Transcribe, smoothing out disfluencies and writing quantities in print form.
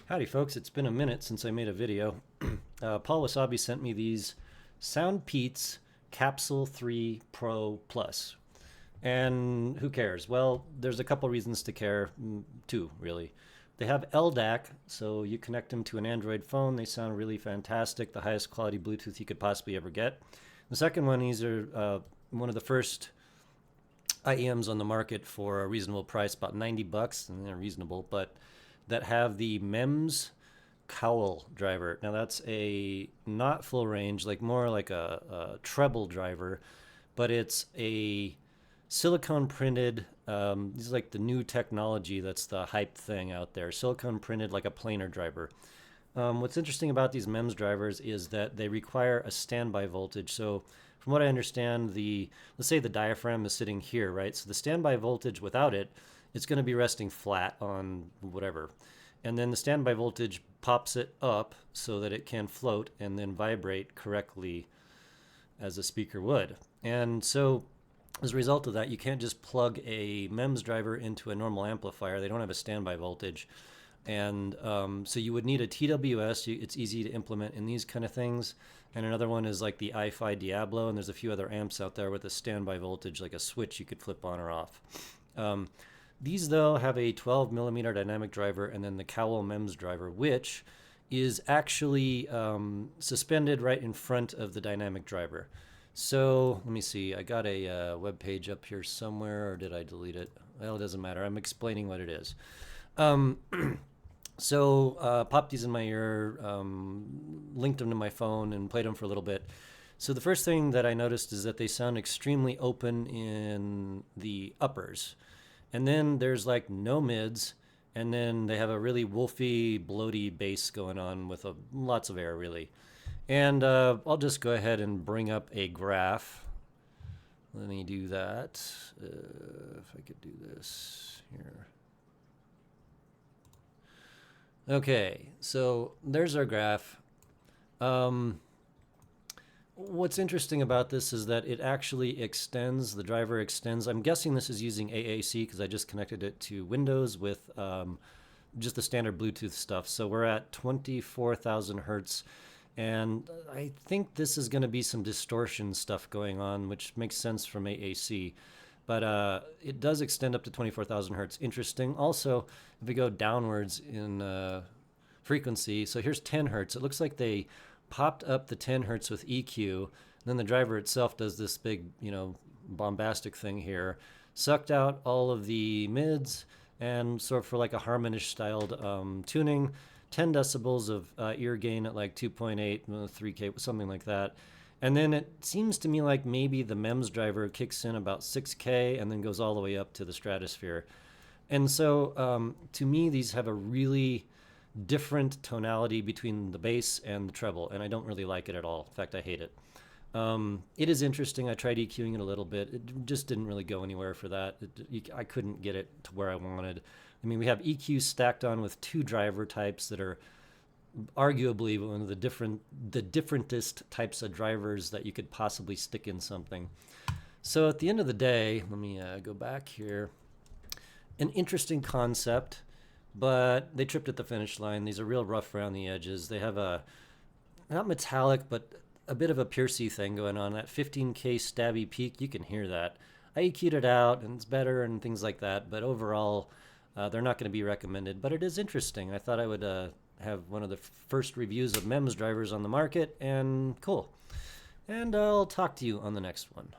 Howdy folks, it's been a minute since I made a video. Paul Wasabi sent me these Soundpeats Capsule 3 Pro Plus. And who cares? Well, there's a couple reasons to care, two really. They have LDAC, so you connect them to an Android phone. They sound really fantastic, the highest quality Bluetooth you could possibly ever get. The second one, these are one of the first IEMs on the market for a reasonable price, about 90 bucks, and they're reasonable, but that have the MEMS cowl driver. Now that's a not full range, like more like a treble driver, but it's a silicone printed. This is like the new technology that's the hype thing out there. Silicone printed like a planar driver. What's interesting about these MEMS drivers is that they require a standby voltage. So from what I understand, let's say the diaphragm is sitting here, right? So the standby voltage without it, it's going to be resting flat on whatever. And then the standby voltage pops it up so that it can float and then vibrate correctly as a speaker would. And so as a result of that, you can't just plug a MEMS driver into a normal amplifier. They don't have a standby voltage. And so you would need a TWS. It's easy to implement in these kind of things. And another one is like the i-Fi Diablo, and there's a few other amps out there with a standby voltage, like a switch you could flip on or off. These, though, have a 12 millimeter dynamic driver and then the cowl MEMS driver, which is actually suspended right in front of the dynamic driver. So let me see. I got a web page up here somewhere, or did I delete it? Well, it doesn't matter. I'm explaining what it is. So popped these in my ear, linked them to my phone, and played them for a little bit. So the first thing that I noticed is that they sound extremely open in the uppers. And then there's like no mids, and then they have a really wolfy, bloaty bass going on with lots of air, really. And I'll just go ahead and bring up a graph. Let me do that. If I could do this here. Okay, so there's our graph. What's interesting about this is that it actually extends, the driver extends. I'm guessing this is using AAC because I just connected it to Windows with just the standard Bluetooth stuff. So we're at 24,000 hertz. And I think this is going to be some distortion stuff going on, which makes sense from AAC. But it does extend up to 24,000 hertz. Interesting. Also, if we go downwards in frequency, so here's 10 hertz. It looks like they popped up the 10 hertz with EQ. And then the driver itself does this big, bombastic thing here. Sucked out all of the mids and sort of for like a harmonish styled tuning. 10 decibels of ear gain at like 2.8, 3K, something like that. And then it seems to me like maybe the MEMS driver kicks in about 6K and then goes all the way up to the stratosphere. And so to me, these have a really different tonality between the bass and the treble, and I don't really like it at all. In fact, I hate it. It is interesting. I tried EQing it a little bit. It just didn't really go anywhere for that. I couldn't get it to where I wanted. I mean, we have EQ stacked on with two driver types that are arguably one of the differentest types of drivers that you could possibly stick in something. So at the end of the day, let me go back here. An interesting concept, but they tripped at the finish line. These are real rough around the edges. They have a, not metallic, but a bit of a piercy thing going on. That 15K stabby peak, you can hear that. I EQ'd it out, and it's better and things like that, but overall, they're not going to be recommended. But it is interesting. I thought I would have one of the first reviews of MEMS drivers on the market, and cool. And I'll talk to you on the next one.